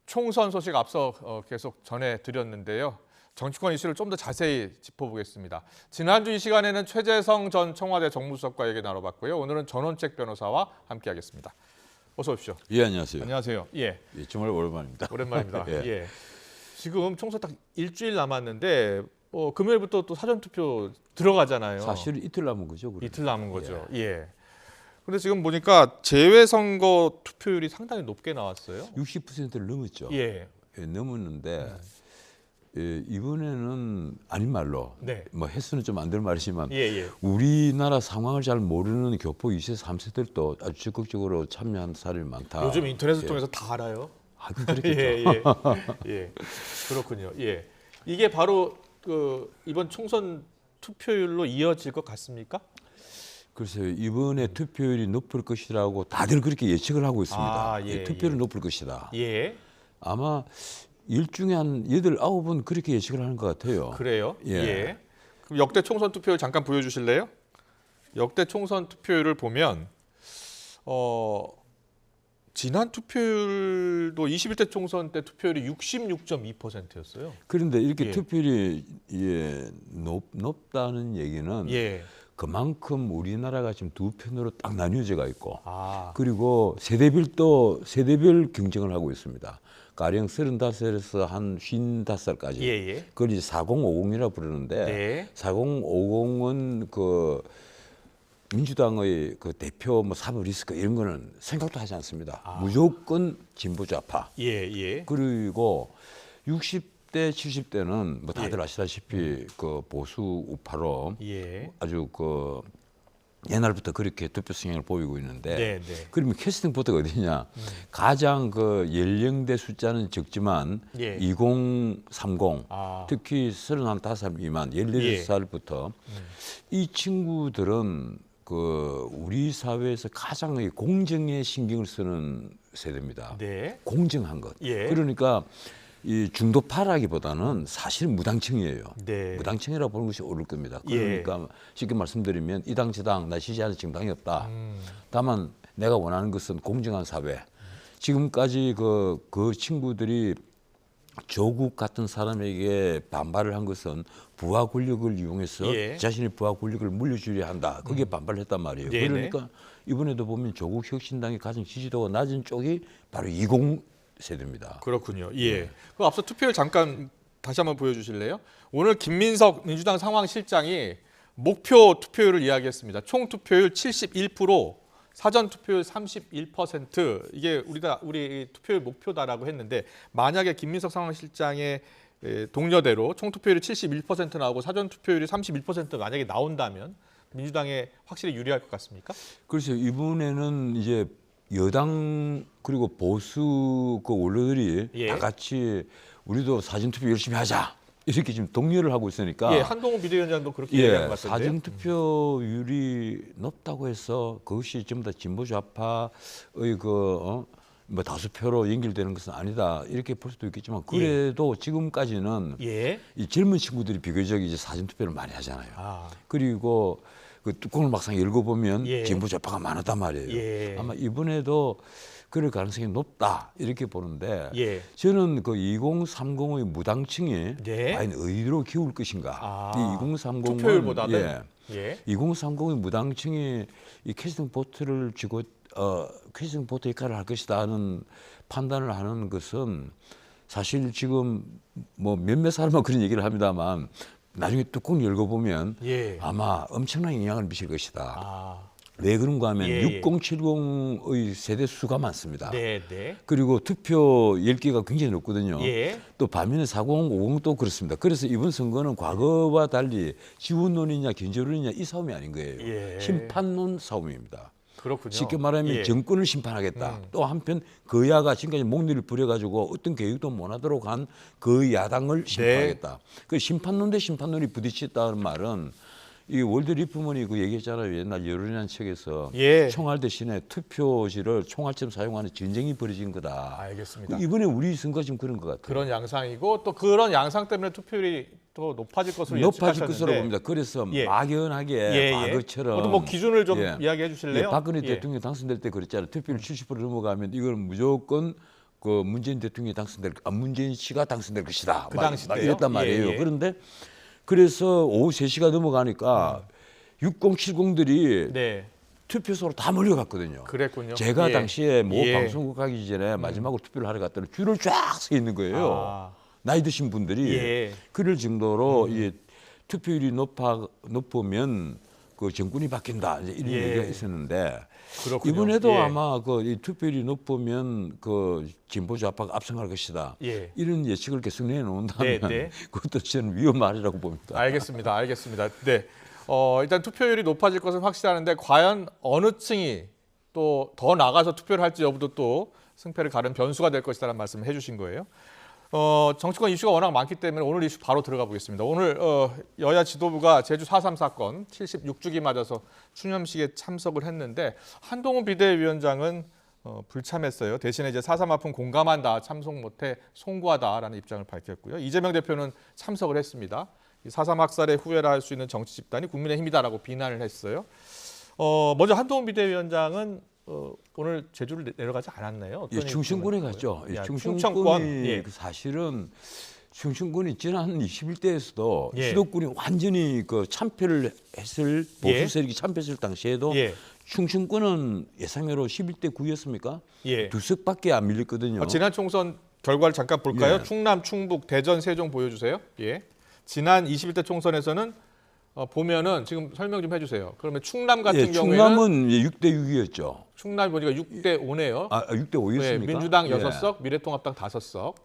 총선 소식 앞서 계속 전해드렸는데요. 정치권 이슈를 좀 더 자세히 짚어보겠습니다. 지난주 이 시간에는 최재성 전 청와대 정무수석과 얘기 나눠봤고요. 오늘은 전원책 변호사와 함께하겠습니다. 어서 오십시오. 예, 안녕하세요. 안녕하세요. 예, 정말 오랜만입니다. 오랜만입니다. 예. 예. 지금 총선 딱 일주일 남았는데 금요일부터 또 사전투표 들어가잖아요. 사실 이틀 남은 거죠. 그러면. 이틀 남은 거죠. 예. 근데 지금 보니까 재외선거 투표율이 상당히 높게 나왔어요. 60%를 넘었죠. 예. 예, 넘었는데 이번에는 아닌 말로 네. 뭐 횟수는 좀 안 될 말이지만 예. 우리나라 상황을 잘 모르는 교포 2세, 3세들도 아주 적극적으로 참여한 사람이 많다. 요즘 인터넷을 예. 통해서 다 알아요. 아, 그렇겠죠. 예. 그렇군요. 예. 이게 바로 이번 총선 투표율로 이어질 것 같습니까? 글쎄요, 이번에 투표율이 높을 것이라고 다들 그렇게 예측을 하고 있습니다. 아, 예, 투표율이 높을 것이다. 예. 아마 일 중에 한 8, 9번 그렇게 예측을 하는 것 같아요. 그래요? 예. 그럼 역대 총선 투표율 잠깐 보여주실래요? 역대 총선 투표율을 보면 지난 투표율도 21대 총선 때 투표율이 66.2%였어요. 그런데 이렇게 예. 투표율이 높다는 얘기는 예. 그만큼 우리나라가 지금 두 편으로 딱 나뉘어져가 있고 아. 그리고 세대별 경쟁을 하고 있습니다. 가령 35에서 한 55살까지. 예. 그걸 이제 4050이라고 부르는데 네. 4050은 그 민주당의 그 대표 뭐 사법 리스크 이런 거는 생각도 하지 않습니다. 무조건 진보 좌파. 예. 그리고 60대, 70대는 뭐 다들 아시다시피 그 보수 우파로 예. 아주 그 옛날부터 그렇게 투표 성향을 보이고 있는데 네. 그러면 캐스팅 보트가 어디냐? 가장 그 연령대 숫자는 적지만 예. 2030 아. 특히 35살 미만 16살부터 이 친구들은 그 우리 사회에서 가장 공정에 신경을 쓰는 세대입니다. 네. 공정한 것. 예. 그러니까 이 중도파라기보다는 사실 무당층이에요. 네. 무당층이라고 보는 것이 옳을 겁니다. 예. 그러니까 쉽게 말씀드리면 이 당 저 당 나 지지하는 정당이 없다. 다만 내가 원하는 것은 공정한 사회. 지금까지 그 친구들이 조국 같은 사람에게 반발을 한 것은 부하 권력을 이용해서 예. 자신의 부하 권력을 물려주려 한다. 거기에 반발을 했단 말이에요. 네네. 그러니까 이번에도 보면 조국 혁신당이 가장 지지도가 낮은 쪽이 바로 20 세대입니다. 그렇군요. 예. 그럼 앞서 투표율 잠깐 다시 한번 보여주실래요? 오늘 김민석 민주당 상황실장이 목표 투표율을 이야기했습니다. 총 투표율 71%, 사전 투표율 31%. 이게 우리 투표율 목표다라고 했는데 만약에 김민석 상황실장의 동료대로 총 투표율이 71% 나오고 사전 투표율이 31% 만약에 나온다면 민주당에 확실히 유리할 것 같습니까? 그래서 이번에는 이제 여당 그리고 보수 그 원로들이 예. 다 같이 우리도 사전투표 열심히 하자 이렇게 지금 독려를 하고 있으니까 예, 한동훈 비대위원장도 그렇게 얘기한 것 같은데. 사전투표율이 높다고 해서 그것이 전부 다 진보 좌파의 뭐 다수표로 연결되는 것은 아니다 이렇게 볼 수도 있겠지만 그래도 지금까지는 이 젊은 친구들이 비교적 이제 사전투표를 많이 하잖아요. 그리고 그 뚜껑을 막상 읽어보면 진보 좌파가 많았단 말이에요. 아마 이번에도 그럴 가능성이 높다 이렇게 보는데 저는 그 2030의 무당층이 과연 어디로 기울 것인가. 이 2030은 투표율보다는 2030의 무당층이 이 캐스팅 보트를 쥐고 캐스팅 보트 역할을 할 것이다 하는 판단을 하는 것은 사실 지금 뭐 몇몇 사람은 그런 얘기를 합니다만 나중에 뚜껑 열고보면 아마 엄청난 영향을 미칠 것이다. 왜 그런가 하면 6070의 세대 수가 많습니다. 그리고 투표 10개가 굉장히 높거든요. 또 반면에 4050도 그렇습니다. 그래서 이번 선거는 과거와 달리 지원론이냐 견제론이냐 이 싸움이 아닌 거예요. 심판론 싸움입니다. 그렇군요. 쉽게 말하면 정권을 심판하겠다. 또 한편 그 야가 지금까지 목리를 부려가지고 어떤 계획도 못하도록 한 그 야당을 심판하겠다. 그 심판론 대 심판론이 부딪혔다는 말은 이 월드 리프먼이 그 얘기했잖아요. 옛날 여론이라는 책에서 총알 대신에 투표지를 총알처럼 사용하는 전쟁이 벌어진 거다. 알겠습니다. 이번에 우리 선거 지금 그런 것 같아요. 그런 양상이고 또 그런 양상 때문에 투표율이 더 높아질 것으로 높아질 것으로 봅니다. 그래서 막연하게 과거처럼 뭐 기준을 좀 이야기해 주실래요? 박근혜 대통령 당선될 때 그랬잖아요. 투표율 70% 넘어가면 이걸 무조건 그 문재인 대통령이 문재인 씨가 당선될 것이다. 그 당시 때요? 이랬단 말이에요. 예, 예. 그런데 그래서 오후 3시가 넘어가니까 6070들이 네. 투표소로 다 몰려갔거든요. 그랬군요. 제가 예. 당시에 모 예. 방송국 가기 전에 마지막으로 투표를 하러 갔더니 줄을 쫙 서 있는 거예요. 아. 나이 드신 분들이 예. 그럴 정도로 이 투표율이 높으면 그 정권이 바뀐다 이제 이런 예. 얘기가 있었는데 그렇군요. 이번에도 예. 아마 그 이 투표율이 높으면 그 진보 좌파가 압승할 것이다. 예. 이런 예측을 계속 내놓는다면 네, 네. 그것도 저는 위험하리라고 봅니다. 알겠습니다. 네. 일단 투표율이 높아질 것은 확실하는데 과연 어느 층이 또 더 나가서 투표를 할지 여부도 또 승패를 가른 변수가 될 것이라는 말씀을 해주신 거예요. 정치권 이슈가 워낙 많기 때문에 오늘 이슈 바로 들어가 보겠습니다. 오늘 여야 지도부가 제주 4.3 사건 76주기 맞아서 추념식에 참석을 했는데 한동훈 비대위원장은 불참했어요. 대신에 이제 4.3 아픔 공감한다, 참석 못해 송구하다라는 입장을 밝혔고요. 이재명 대표는 참석을 했습니다. 4.3 학살의 후회라 할 수 있는 정치 집단이 국민의힘이다라고 비난을 했어요. 먼저 한동훈 비대위원장은 오늘 제주를 내려가지 않았나요? 어떤 예, 충청권에 일정을 갔죠. 했고요? 예, 야, 충청권이 예. 사실은 충청권이 지난 21대에서도 예. 수도권이 완전히 그 참패를 했을 예. 보수 세력이 참패했을 당시에도 예. 충청권은 예상외로 11대 9였습니까? 예. 두 석밖에 안 밀렸거든요. 지난 총선 결과를 잠깐 볼까요? 예. 충남, 충북, 대전, 세종 보여주세요. 예. 지난 21대 총선에서는 보면은 지금 설명 좀 해주세요. 그러면 충남 같은 예, 경우에는 충남은 6대 6이었죠. 충남이 보니까 6대 5네요. 6대 5였습니까? 예, 민주당 예. 6석, 미래통합당 5석.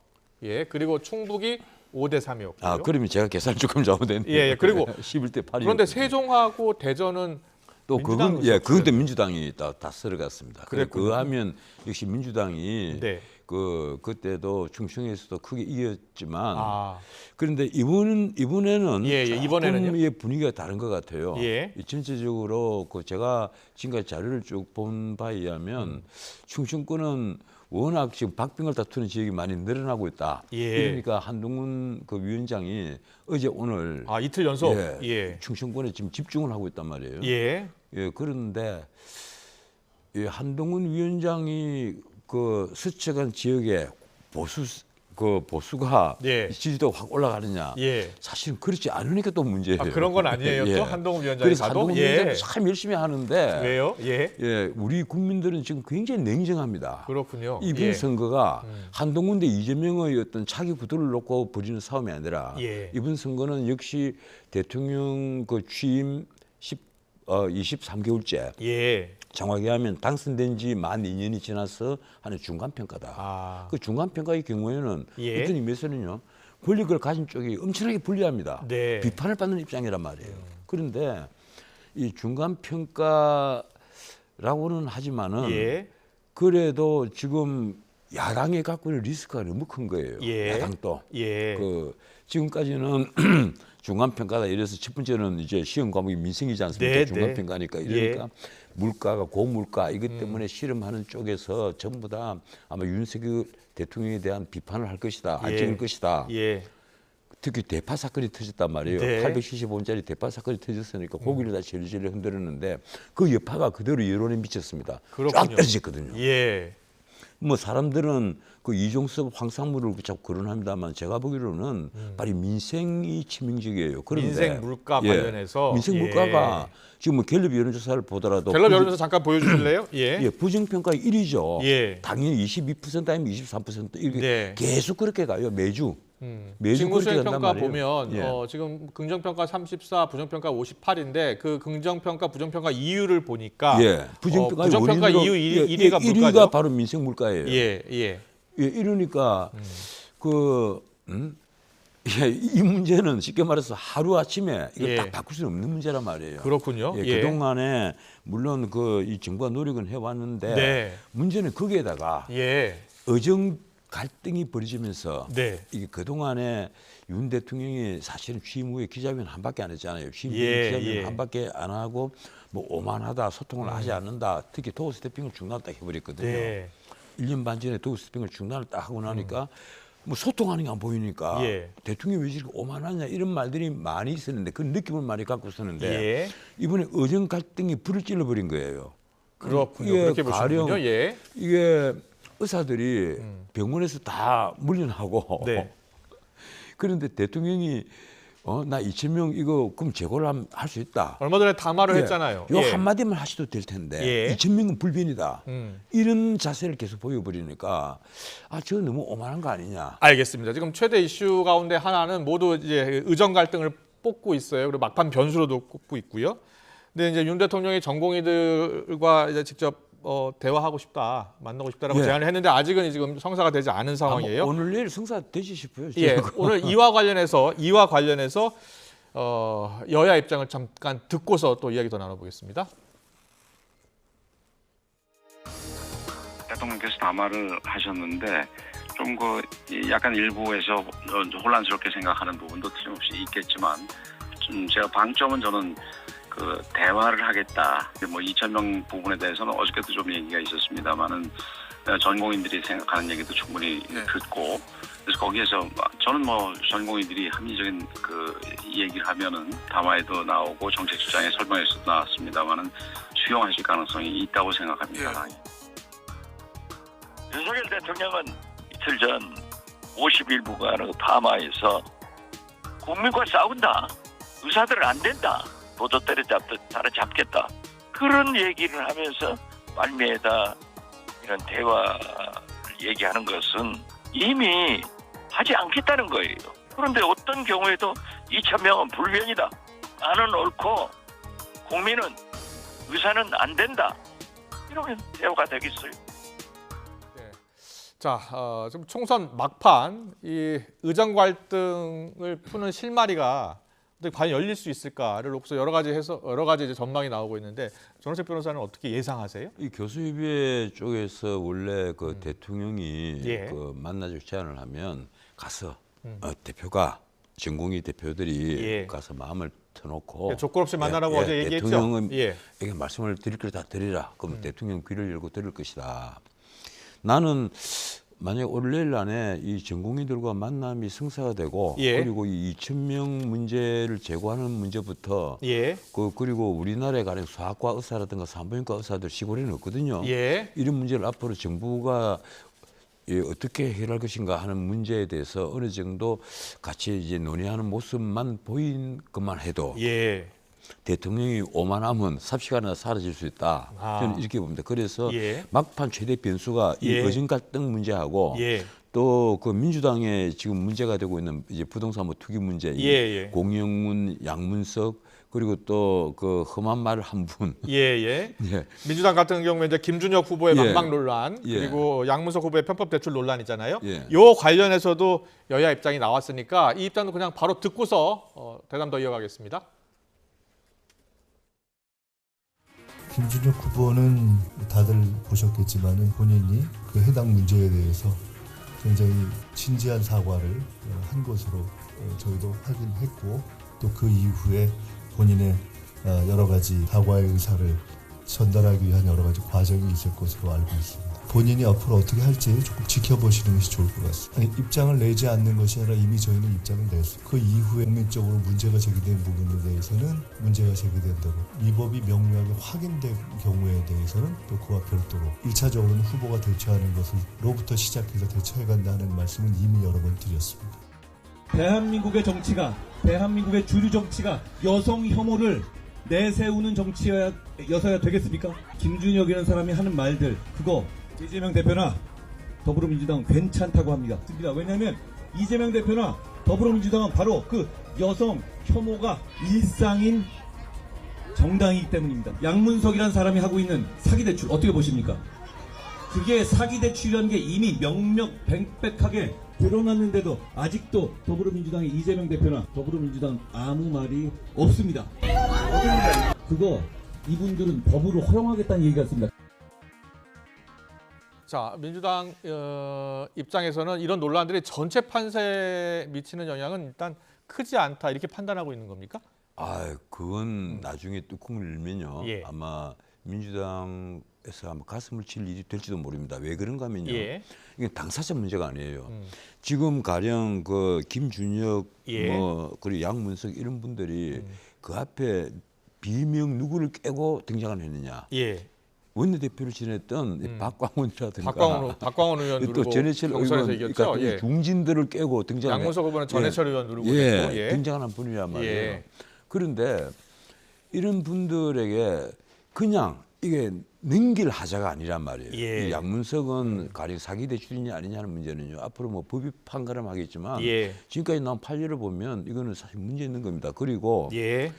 예, 그리고 충북이 5대 3이었고요. 그러면 제가 계산 조금 잘못했네요. 예, 그리고 11대 8이. 그런데 세종하고 대전은 또 민주당 그건 그건 또 민주당이 다 쓸어갔습니다. 그랬군요. 그 하면 역시 민주당이 네. 그때도 충청에서도 크게 이겼지만 아, 그런데 이번에는 예, 이번에는요? 조금의 분위기가 다른 것 같아요. 예. 전체적으로 그 제가 지금까지 자료를 쭉 본 바에 의하면 충청권은 워낙 지금 박빙을 다투는 지역이 많이 늘어나고 있다. 예. 그러니까 한동훈 그 위원장이 어제 오늘 이틀 연속. 예, 예. 충청권에 지금 집중을 하고 있단 말이에요. 예. 그런데 한동훈 위원장이 그 스쳐간 지역에 보수가 예. 지지도가 확 올라가느냐? 예. 사실은 그렇지 않으니까 또 문제예요. 그런 건 아니에요. 예. 또 한동훈 위원장이 그래서 가도 한동훈 위원장이 참 열심히 하는데 왜요? 예. 우리 국민들은 지금 굉장히 냉정합니다. 그렇군요. 이번 예. 선거가 한동훈 대 이재명의 어떤 차기 구도를 놓고 벌이는 싸움이 아니라 예. 이번 선거는 역시 대통령 그 취임 23개월째 예. 정확히 하면 당선된 지 만 2년이 지나서 하는 중간평가다. 아. 그 중간평가의 경우에는 예. 어떤 의미에서는요. 권력을 가진 쪽이 엄청나게 불리합니다. 네. 비판을 받는 입장이란 말이에요. 그런데 이 중간평가라고는 하지만은 예. 그래도 지금 야당이 갖고 있는 리스크가 너무 큰 거예요. 예. 야당도. 예. 지금까지는 중간평가다. 이래서 첫 번째는 이제 시험 과목이 민생이지 않습니까? 네, 중간평가니까. 네. 이러니까 물가가 고물가 이것 때문에 실험하는 쪽에서 전부 다 아마 윤석열 대통령에 대한 비판을 할 것이다. 안 예. 찍을 것이다. 예. 특히 대파 사건이 터졌단 말이에요. 네. 875원짜리 대파 사건이 터졌으니까 고기를 다 질질 흔들었는데 그 여파가 그대로 여론에 미쳤습니다. 쫙 그렇군요. 떨어졌거든요. 예. 뭐 사람들은 그 이종섭 황상무를 자꾸 거론합니다만 제가 보기로는 바로 민생이 치명적이에요. 그런데 민생 물가 관련해서 민생 물가가 지금 뭐 갤럽 여론조사를 보더라도 갤럽 여론조사 잠깐 보여주실래요? 예. 부정평가 1위죠. 예. 당연히 22% 아니면 23% 이렇게 네. 계속 그렇게 가요. 매주. 매주 직무 그렇게 수행 간단 평가 말이에요. 보면 예. 지금 긍정평가 34, 부정평가 58인데 그 긍정평가, 부정평가 이유를 보니까 부정평가 부정평가 이유 1위가 물가죠. 1위가 바로 민생 물가예요. 예, 예. 이러니까 이 문제는 쉽게 말해서 하루 아침에 이걸 예. 딱 바꿀 수는 없는 문제란 말이에요. 그렇군요. 예. 그동안에 물론 이 정부가 노력은 해왔는데 네. 문제는 거기에다가 예. 의정 갈등이 벌어지면서 네. 이게 그동안에 윤 대통령이 사실은 취임 후에 기자회견 한 밖에 안 했잖아요. 취임 후에 예, 기자회견 예. 한 밖에 안 하고 뭐 오만하다, 소통을 하지 않는다. 특히 도어 스태핑을 중단을 딱 해버렸거든요. 네. 1년 반 전에 도어 스태핑을 중단을 딱 하고 나니까 뭐 소통하는 게 안 보이니까 예. 대통령이 왜 이렇게 오만하냐 이런 말들이 많이 있었는데 그 느낌을 많이 갖고 있었는데 예. 이번에 의정 갈등이 불을 찔러버린 거예요. 그렇군요. 이게 그렇게 보시는군요. 가령 예. 이게 의사들이 병원에서 다 물려나고 네. 그런데 대통령이 나 2,000명 이거 그럼 재고를 할 수 있다. 얼마 전에 담화를 예. 했잖아요. 요 예. 한마디만 하셔도 될 텐데 예. 2,000명은 불변이다. 음. 이런 자세를 계속 보여버리니까 저거 너무 오만한 거 아니냐. 알겠습니다. 지금 최대 이슈 가운데 하나는 모두 이제 의정 갈등을 뽑고 있어요. 그리고 막판 변수로도 꼽고 있고요. 근데 이제 윤 대통령이 전공의들과 이제 직접 대화하고 싶다, 만나고 싶다라고 예. 제안을 했는데 아직은 지금 성사가 되지 않은 상황이에요. 오늘 내일 성사 되지 싶어요. 예, 저는. 오늘 이와 관련해서 여야 입장을 잠깐 듣고서 또 이야기 더 나눠보겠습니다. 대통령께서 담화를 하셨는데 좀 약간 일부에서 혼란스럽게 생각하는 부분도 틀림없이 있겠지만 좀 제가 방점은 저는 대화를 하겠다. 2,000명 부분에 대해서는 어저께도 좀 얘기가 있었습니다만은 전공인들이 생각하는 얘기도 충분히 듣고 그래서 거기에서 저는 전공인들이 합리적인 얘기를 하면은 담화에도 나오고 정책 주장에 설명에서도 나왔습니다만은 수용하실 가능성이 있다고 생각합니다. 윤석열 대통령은 이틀 전 51부가 담화에서 국민과 싸운다. 의사들은 안 된다. 도도 때려잡듯 따라잡겠다. 그런 얘기를 하면서 말미에다 이런 대화를 얘기하는 것은 이미 하지 않겠다는 거예요. 그런데 어떤 경우에도 2,000명은 불변이다. 나는 옳고 국민은 의사는 안 된다. 이러면 대화가 되겠어요. 자, 지금 총선 막판 이 의정 갈등을 푸는 실마리가 과연 열릴 수 있을까를 놓고서 여러 가지 이제 전망이 나오고 있는데 전원책 변호사는 어떻게 예상하세요? 이 교수협의회 쪽에서 원래 대통령이 예. 만나줄 제안을 하면 가서 대표가 전공의 대표들이 예. 가서 마음을 터놓고 조건 없이 만나라고 어제 얘기했죠. 대통령에게 말씀을 드릴 걸 다 드리라. 그럼 대통령 귀를 열고 들을 것이다. 나는 만약 오늘 내일 안에 이 전공의들과 만남이 성사가 되고 예. 그리고 이 2,000명 문제를 제고하는 문제부터 예. 그리고 우리나라에 가는 소아과 의사라든가 산부인과 의사들 시골에는 없거든요. 예. 이런 문제를 앞으로 정부가 어떻게 해결할 것인가 하는 문제에 대해서 어느 정도 같이 이제 논의하는 모습만 보인 것만 해도 예. 대통령이 오만하면 삽시간에 사라질 수 있다. 저는 이렇게 봅니다. 그래서 예. 막판 최대 변수가 이 예. 의정 갈등 문제하고 예. 또 민주당에 지금 문제가 되고 있는 이제 부동산 투기 문제, 예. 공영문, 양문석 그리고 또 험한 말 한 분. 예. 예. 민주당 같은 경우에 이제 김준혁 후보의 예. 망방 논란 예. 그리고 양문석 후보의 편법 대출 논란이잖아요. 예. 요 관련해서도 여야 입장이 나왔으니까 이 입장도 그냥 바로 듣고서 대담 더 이어가겠습니다. 김준혁 후보는 다들 보셨겠지만은 본인이 해당 문제에 대해서 굉장히 진지한 사과를 한 것으로 저희도 확인했고 또 그 이후에 본인의 여러 가지 사과의 의사를 전달하기 위한 여러 가지 과정이 있을 것으로 알고 있습니다. 본인이 앞으로 어떻게 할지 조금 지켜보시는 것이 좋을 것 같습니다. 입장을 내지 않는 것이 아니라 이미 저희는 입장을 냈어요. 그 이후에 국민적으로 문제가 제기된 부분에 대해서는 문제가 제기된다고 이 법이 명료하게 확인된 경우에 대해서는 또 그와 별도로 1차적으로는 후보가 대처하는 것으로부터 시작해서 대처해간다는 말씀은 이미 여러 번 드렸습니다. 대한민국의 정치가 대한민국의 주류 정치가 여성 혐오를 내세우는 정치여서야 되겠습니까? 김준혁이라는 사람이 하는 말들 그거 이재명 대표나 더불어민주당은 괜찮다고 합니다. 왜냐하면 이재명 대표나 더불어민주당은 바로 그 여성 혐오가 일상인 정당이기 때문입니다. 양문석이라는 사람이 하고 있는 사기대출 어떻게 보십니까? 그게 사기대출이라는 게 이미 명명백백하게 드러났는데도 아직도 더불어민주당의 이재명 대표나 더불어민주당 아무 말이 없습니다. 그거 이분들은 법으로 허용하겠다는 얘기 같습니다. 자, 민주당 입장에서는 이런 논란들이 전체 판세에 미치는 영향은 일단 크지 않다 이렇게 판단하고 있는 겁니까? 그건 나중에 뚜껑을 열면요. 예. 아마 민주당에서 아마 가슴을 칠 일이 될지도 모릅니다. 왜 그런가 하면요. 예. 이게 당사자 문제가 아니에요. 지금 가령 김준혁 예. 그리고 양문석 이런 분들이 그 앞에 비명 누구를 깨고 등장을 했느냐. 예. 원내대표를 지냈던 박광훈이라든가 박광훈 의원 누르고 또 전해철 경선에서 의원 이겼죠. 같은 중진들을 깨고 등장한 양문석 후보는 전해철 의원 누르고 예, 있고, 예. 등장하는 분이란 말이에요. 예. 그런데 이런 분들에게 그냥 이게 넘길 하자가 아니란 말이에요. 예. 이 양문석은 가령 사기대 출신이 아니냐는 문제는요. 앞으로 뭐 법이 판가름하겠지만 예. 지금까지 나온 판례를 보면 이거는 사실 문제 있는 겁니다. 그리고 예.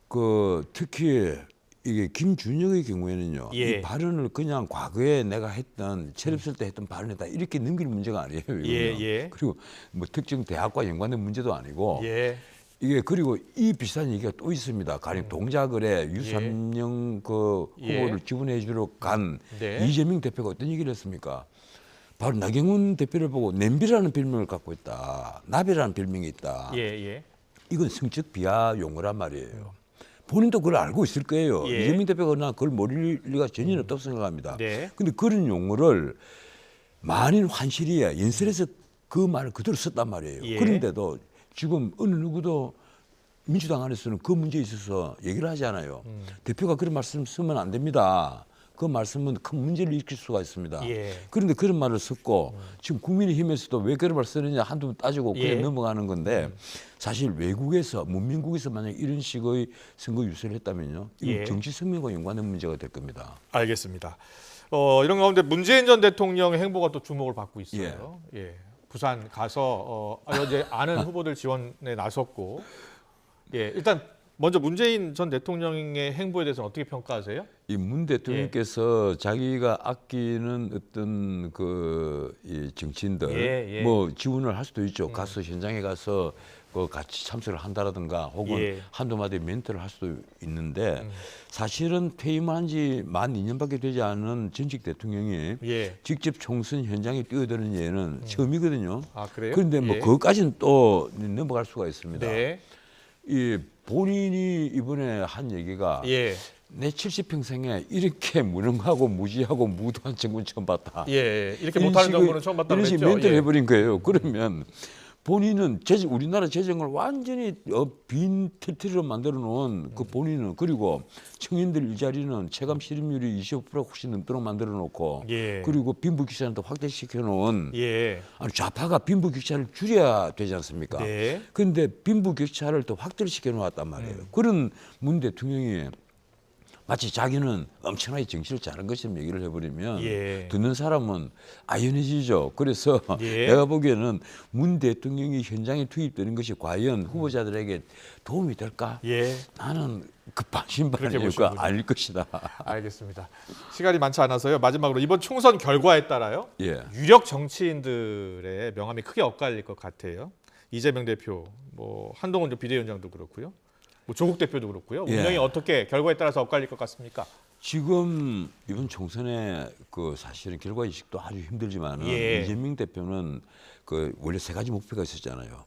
그 특히 이게 김준혁의 경우에는요. 예. 이 발언을 그냥 과거에 내가 했던 체립설 때 했던 발언이다 이렇게 넘길 문제가 아니에요. 이거는. 예. 그리고 뭐 특정 대학과 연관된 문제도 아니고 예. 이게 그리고 이 비슷한 얘기가 또 있습니다. 가령 동작을에 유삼영 그 후보를 예. 지원해 주러 간 네. 이재명 대표가 어떤 얘기를 했습니까? 바로 나경원 대표를 보고 냄비라는 별명을 갖고 있다. 나비라는 별명이 있다. 예. 이건 성적 비하 용어란 말이에요. 본인도 그걸 알고 있을 거예요. 예. 이재명 대표가 나 그걸 모를 리가 전혀 없다고 생각합니다. 네. 근데 그런 용어를 만인 환실이야 연설에서 그 말을 그대로 썼단 말이에요. 예. 그런데도 지금 어느 누구도 민주당 안에서는 그 문제에 있어서 얘기를 하지 않아요. 대표가 그런 말씀 쓰면 안 됩니다. 그 말씀은 큰 문제를 일으킬 수가 있습니다. 예. 그런데 그런 말을 썼고 지금 국민의힘에서도 왜 그런 말을 쓰느냐 한두 번 따지고 예. 그냥 넘어가는 건데 사실 외국에서 문민국에서 만약 이런 식의 선거 유세를 했다면요. 이건 예. 정치 생명과 연관된 문제가 될 겁니다. 알겠습니다. 이런 가운데 문재인 전 대통령의 행보가 또 주목을 받고 있어요. 예. 부산 가서 어제 아는 후보들 지원에 나섰고, 예. 일단 먼저 문재인 전 대통령의 행보에 대해서는 어떻게 평가하세요? 이 문 대통령께서 자기가 아끼는 어떤 이 정치인들 예. 뭐 지원을 할 수도 있죠. 가서 현장에 가서 그 같이 참석을 한다라든가 혹은 예. 한두 마디 멘트를 할 수도 있는데 사실은 퇴임한 지 만 2년밖에 되지 않은 전직 대통령이 예. 직접 총선 현장에 뛰어드는 예는 처음이거든요. 아, 그래요? 그런데 뭐 예. 그것까지는 또 넘어갈 수가 있습니다. 네. 이 본인이 이번에 한 얘기가 예. 내 70평생에 이렇게 무능하고 무지하고 무도한 정부는 처음 봤다. 예. 이렇게 이런 못하는 식의- 정부는 처음 봤다고 이런 식의 했죠. 멘트를 예. 해버린 거예요. 그러면 본인은 우리나라 재정을 완전히 빈 틀틀이로 만들어 놓은 그 본인은 그리고 청년들 일자리는 체감 실업률이 25% 훨씬 넘도록 만들어 놓고 예. 그리고 빈부격차도 확대시켜 놓은 예. 아니 좌파가 빈부격차를 줄여야 되지 않습니까? 네. 그런데 빈부격차를 더 확대를 시켜 놓았단 말이에요. 그런 문 대통령이 마치 자기는 엄청나게 정치를 잘한 것처럼 얘기를 해버리면 예. 듣는 사람은 아연해지죠. 그래서 예. 내가 보기에는 문 대통령이 현장에 투입되는 것이 과연 후보자들에게 도움이 될까? 예. 나는 그 그렇게 반신반의가 보시는군요. 아닐 것이다. 알겠습니다. 시간이 많지 않아서요. 마지막으로 이번 총선 결과에 따라요. 예. 유력 정치인들의 명함이 크게 엇갈릴 것 같아요. 이재명 대표, 뭐 한동훈 비대위원장도 그렇고요. 뭐 조국 대표도 그렇고요. 예. 운명이 어떻게 결과에 따라서 엇갈릴 것 같습니까? 지금 이번 총선에 그 사실은 결과 인식도 아주 힘들지만은 예. 이재명 대표는 그 원래 세 가지 목표가 있었잖아요.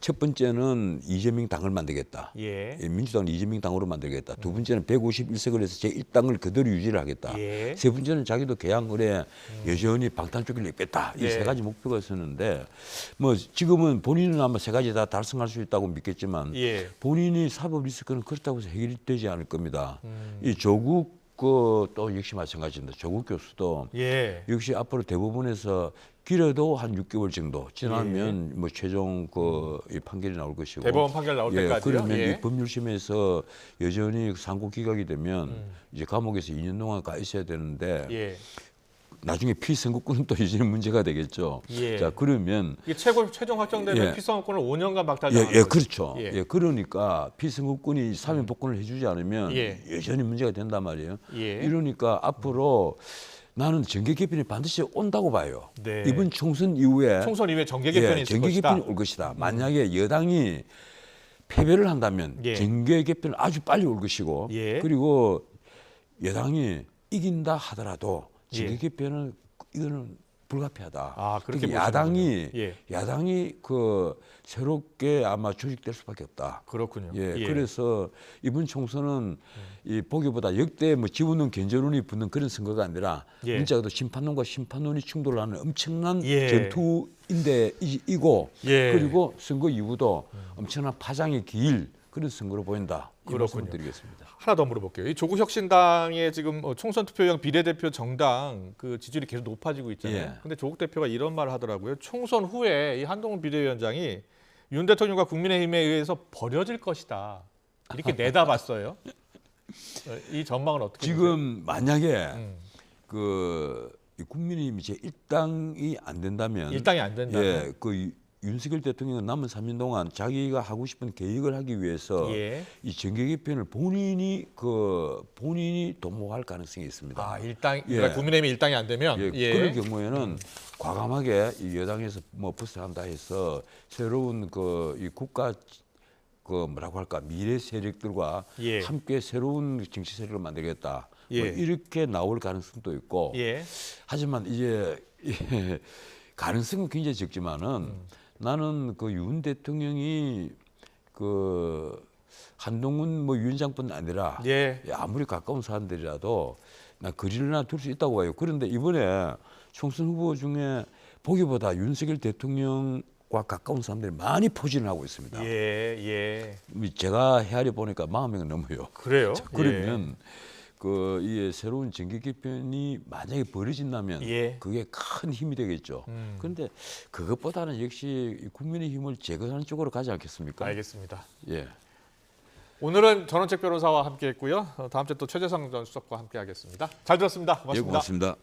첫 번째는 이재명 당을 만들겠다. 예. 민주당을 이재명 당으로 만들겠다. 두 번째는 151석을 해서 제1당을 그대로 유지를 하겠다. 예. 세 번째는 자기도 개항을에 여전히 방탄조끼를 입겠다. 이 예. 세 가지 목표가 있었는데 뭐 지금은 본인은 아마 세 가지 다 달성할 수 있다고 믿겠지만 예. 본인이 사법 리스크는 그렇다고 해서 해결되지 않을 겁니다. 이 조국 또 역시 마찬가지입니다. 조국 교수도 예. 역시 앞으로 대법원에서 길어도 한 6개월 정도 지나면 뭐 최종 이 판결이 나올 것이고 대법원 판결 나올 때까지요? 그러면 예. 이 법률심에서 여전히 상고 기각이 되면 이제 감옥에서 2년 동안 가 있어야 되는데 예. 나중에 피선거권은 또 여전히 문제가 되겠죠. 예. 자 그러면 이게 최종 확정되면 예. 피선거권을 5년간 박탈당하는 예, 거죠. 그렇죠. 예. 예, 그러니까 피선거권이 사면 복권을 해주지 않으면 예. 여전히 문제가 된단 말이에요. 예. 이러니까 앞으로 나는 정계 개편이 반드시 온다고 봐요. 네. 이번 총선 이후에 총선 이후에 정계 개편이 있을 정계 것이다. 개편이 올 것이다. 만약에 여당이 패배를 한다면 예. 정계 개편은 아주 빨리 올 것이고 예. 그리고 여당이 이긴다 하더라도 정계 예. 개편은 이거는 불가피하다. 아, 그렇게 그러니까 보시는군요. 야당이 그 새롭게 아마 조직될 수밖에 없다. 그렇군요. 예, 그래서 이번 총선은 이 보기보다 역대 뭐 지원론 견제론이 붙는 그런 선거가 아니라 예. 문자도 심판론과 심판론이 충돌하는 엄청난 예. 전투인데 이고 예. 그리고 선거 이후도 엄청난 파장의 길 그런 선거로 보인다. 이 그렇군요. 말씀을 드리겠습니다. 하나 더 물어볼게요. 이 조국혁신당의 지금 총선 투표용 비례대표 정당 그 지지율이 계속 높아지고 있잖아요. 예. 근데 조국 대표가 이런 말을 하더라고요. 총선 후에 이 한동훈 비대위원장이 윤 대통령과 국민의힘에 의해서 버려질 것이다. 이렇게 내다봤어요. 이 전망은 어떻게 지금 만약에 보세요? 이 국민의힘이 제 1당이 안 된다면 일당이 안 된다면 예, 그 윤석열 대통령은 남은 3년 동안 자기가 하고 싶은 계획을 하기 위해서 예. 이 정계 개편을 본인이 도모할 가능성이 있습니다. 아, 일당 예. 그러니까 국민의힘이 일당이 안 되면 예, 그럴 경우에는 과감하게 이 여당에서 뭐 불사한다 해서 새로운 이 국가 뭐라고 할까 미래 세력들과 예. 함께 새로운 정치 세력을 만들겠다. 예. 뭐 이렇게 나올 가능성도 있고. 예. 하지만 이제 가능성은 굉장히 적지만은 나는 그 윤 대통령이 그 한동훈 뭐 위원장뿐 아니라 예. 아무리 가까운 사람들이라도 나 거리를 하나 둘 수 있다고 봐요. 그런데 이번에 총선 후보 중에 보기보다 윤석열 대통령과 가까운 사람들이 많이 포진을 하고 있습니다. 예. 제가 헤아려 보니까 40명은 넘어요. 그래요? 그러면 이 새로운 정계 개편이 만약에 벌어진다면 예. 그게 큰 힘이 되겠죠. 그런데 그것보다는 역시 국민의힘을 제거하는 쪽으로 가지 않겠습니까? 알겠습니다. 예. 오늘은 전원책 변호사와 함께했고요. 다음 주에 또 최재성 전 수석과 함께하겠습니다. 잘 들었습니다. 고맙습니다. 예, 고맙습니다.